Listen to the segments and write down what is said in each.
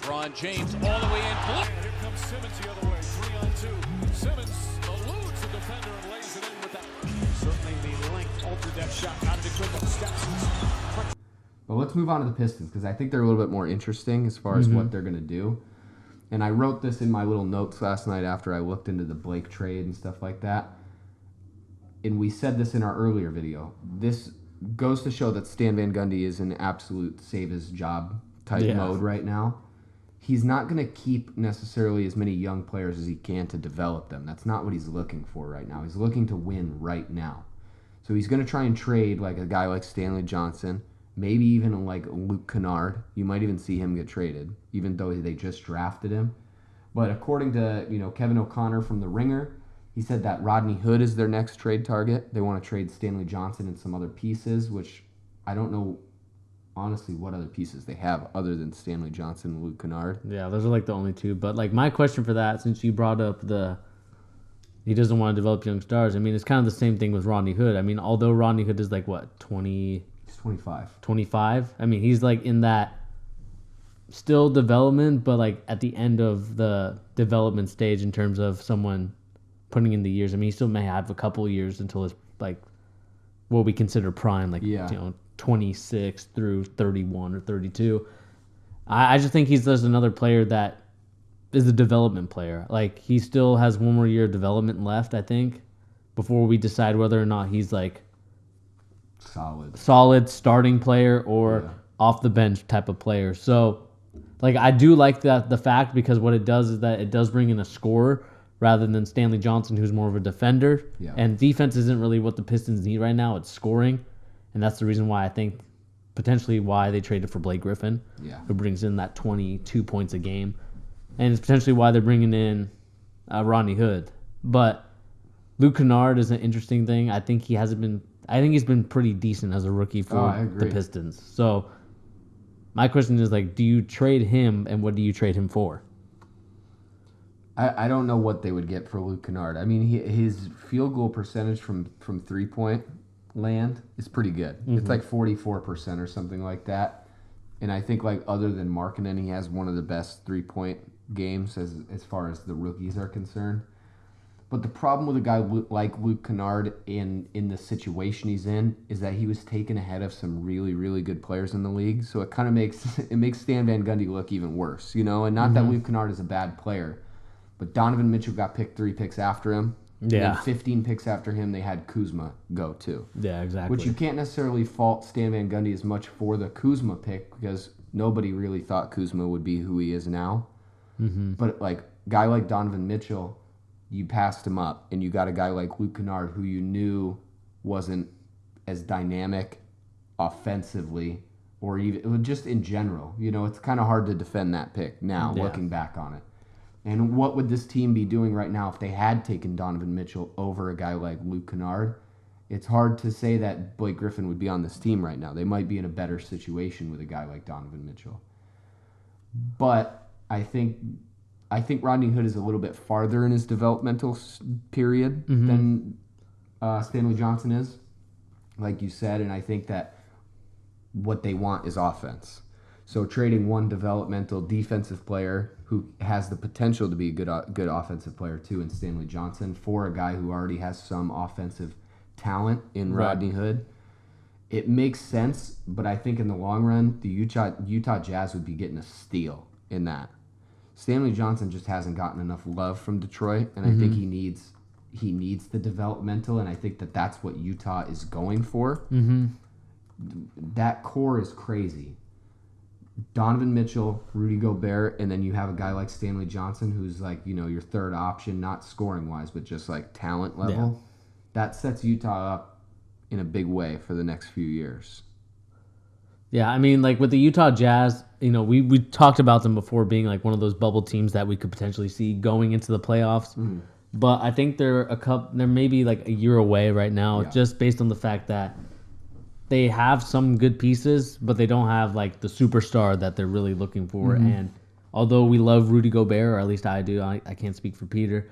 LeBron James all the way in. And here comes Simmons the other way, 3-on-2. Simmons eludes the defender and lays it in with that. Certainly the length altered that shot. Out of the quick steps. But let's move on to the Pistons, because I think they're a little bit more interesting as far as what they're going to do. And I wrote this in my little notes last night after I looked into the Blake trade and stuff like that. And we said this in our earlier video. This goes to show that Stan Van Gundy is in absolute save-his-job type mode right now. He's not going to keep necessarily as many young players as he can to develop them. That's not what he's looking for right now. He's looking to win right now. So he's going to try and trade like a guy like Stanley Johnson, maybe even like Luke Kennard. You might even see him get traded, even though they just drafted him. But according to Kevin O'Connor from The Ringer, he said that Rodney Hood is their next trade target. They want to trade Stanley Johnson and some other pieces, which I don't know, honestly, what other pieces they have other than Stanley Johnson and Luke Kennard. Yeah, those are like the only two. But like my question for that, since you brought up he doesn't want to develop young stars. I mean, it's kind of the same thing with Rodney Hood. I mean, although Rodney Hood is like, what, 20... He's 25. 25? I mean, he's like in that still development, but like at the end of the development stage in terms of someone putting in the years. I mean, he still may have a couple of years until it's like what we consider prime, like 26 through 31 or 32. I just think he's just another player that is a development player. Like, he still has one more year of development left, I think, before we decide whether or not he's like solid starting player or off the bench type of player. So, like, I do like the fact, because what it does is that it does bring in a scorer rather than Stanley Johnson, who's more of a defender. Yeah. And defense isn't really what the Pistons need right now. It's scoring. And that's the reason why I think potentially why they traded for Blake Griffin, who brings in that 22 points a game. And it's potentially why they're bringing in Rodney Hood. But Luke Kennard is an interesting thing. I think he's been pretty decent as a rookie for the Pistons. So my question is, like, do you trade him, and what do you trade him for? I don't know what they would get for Luke Kennard. I mean, his field goal percentage from 3-point land is pretty good. Mm-hmm. It's like 44% or something like that. And I think, like, other than Markkanen, he has one of the best 3-point games as far as the rookies are concerned. But the problem with a guy like Luke Kennard in the situation he's in is that he was taken ahead of some really, really good players in the league. So it kind of makes Stan Van Gundy look even worse, And not that Luke Kennard is a bad player, but Donovan Mitchell got picked 3 picks after him. Yeah. And then 15 picks after him, they had Kuzma go too. Yeah, exactly. Which you can't necessarily fault Stan Van Gundy as much for the Kuzma pick, because nobody really thought Kuzma would be who he is now. Mm-hmm. But like guy like Donovan Mitchell, you passed him up, and you got a guy like Luke Kennard who you knew wasn't as dynamic offensively, or even just in general. It's kind of hard to defend that pick now, looking back on it. And what would this team be doing right now if they had taken Donovan Mitchell over a guy like Luke Kennard? It's hard to say that Blake Griffin would be on this team right now. They might be in a better situation with a guy like Donovan Mitchell. But I think Rodney Hood is a little bit farther in his developmental period than Stanley Johnson is, like you said, and I think that what they want is offense. So trading one developmental defensive player who has the potential to be a good offensive player too in Stanley Johnson for a guy who already has some offensive talent in Rodney Hood, it makes sense, but I think in the long run, the Utah Jazz would be getting a steal in that. Stanley Johnson just hasn't gotten enough love from Detroit, and I think he needs the developmental, and I think that's what Utah is going for. Mm-hmm. That core is crazy. Donovan Mitchell, Rudy Gobert, and then you have a guy like Stanley Johnson who's like, your third option, not scoring-wise, but just like talent level. Yeah. That sets Utah up in a big way for the next few years. Yeah, I mean, like with the Utah Jazz, we talked about them before being like one of those bubble teams that we could potentially see going into the playoffs. Mm. But I think they're maybe like a year away right now, just based on the fact that they have some good pieces, but they don't have like the superstar that they're really looking for. Mm-hmm. And although we love Rudy Gobert, or at least I do, I can't speak for Peter.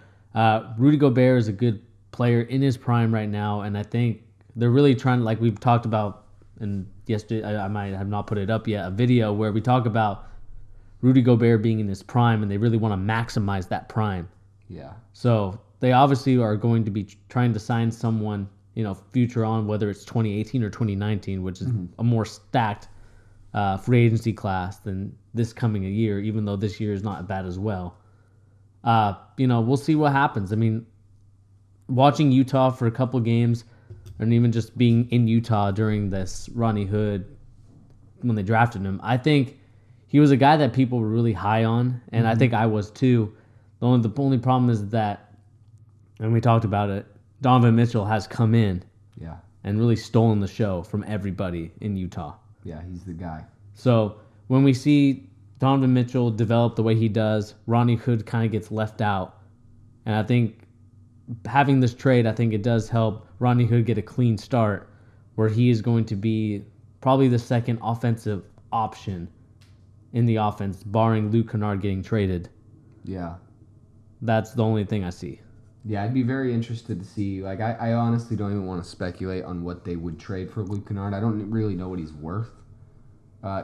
Rudy Gobert is a good player in his prime right now, and I think they're really trying, like we've talked about, and yesterday I might have not put it up yet, a video where we talk about Rudy Gobert being in his prime, and they really want to maximize that prime. Yeah. So they obviously are going to be trying to sign someone, future on, whether it's 2018 or 2019, which is a more stacked free agency class than this coming a year, even though this year is not bad as well. We'll see what happens. I mean, watching Utah for a couple games, and even just being in Utah during this Rodney Hood, when they drafted him, I think he was a guy that people were really high on, and I think I was too. The only problem is that, and we talked about it, Donovan Mitchell has come in and really stolen the show from everybody in Utah. Yeah, he's the guy. So when we see Donovan Mitchell develop the way he does, Rodney Hood kind of gets left out. And I think having this trade, I think it does help Rodney Hood get a clean start, where he is going to be probably the second offensive option in the offense, barring Luke Kennard getting traded. Yeah. That's the only thing I see. Yeah, I'd be very interested to see. Like, I honestly don't even want to speculate on what they would trade for Luke Kennard. I don't really know what he's worth.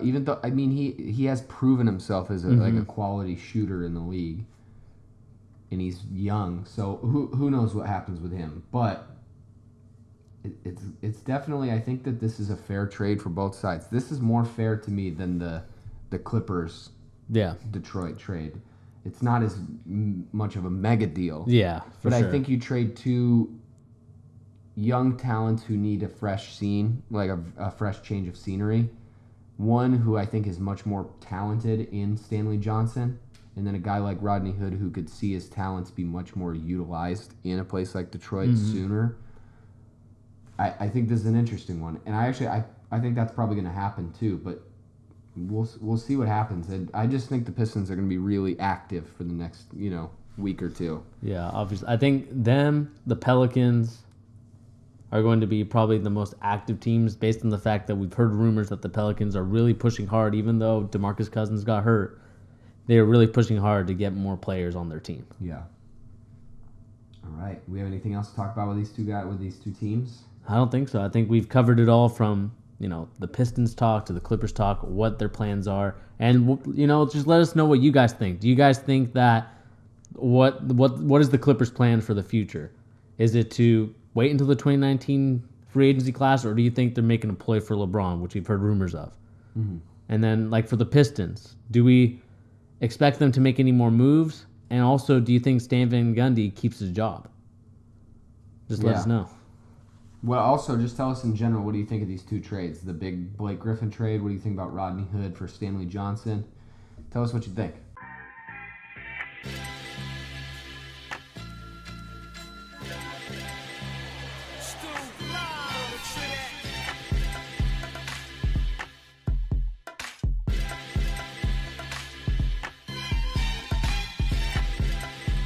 Even though, I mean, he has proven himself as like a quality shooter in the league, and he's young. So who knows what happens with him? But it's definitely, I think that this is a fair trade for both sides. This is more fair to me than the Clippers Detroit trade. It's not as much of a mega deal. Yeah, but sure. I think you trade two young talents who need a fresh scene, like a fresh change of scenery. One who I think is much more talented in Stanley Johnson, and then a guy like Rodney Hood who could see his talents be much more utilized in a place like Detroit sooner. I think this is an interesting one, and I think that's probably going to happen too, but we'll see what happens. And I just think the Pistons are going to be really active for the next week or two. Yeah, obviously. I think the Pelicans are going to be probably the most active teams, based on the fact that we've heard rumors that the Pelicans are really pushing hard. Even though DeMarcus Cousins got hurt, they are really pushing hard to get more players on their team. Yeah. All right. We have anything else to talk about with these two teams? I don't think so. I think we've covered it all, from the Pistons talk to the Clippers talk, what their plans are, and just let us know what you guys think. Do you guys think that what is the Clippers' plan for the future? Is it to wait until the 2019 free agency class, or do you think they're making a play for LeBron, which we've heard rumors of? Mm-hmm. And then, like, for the Pistons, do we expect them to make any more moves? And also, do you think Stan Van Gundy keeps his job? Just let us know. Well, also, just tell us in general, what do you think of these two trades? The big Blake Griffin trade, what do you think about Rodney Hood for Stanley Johnson? Tell us what you think.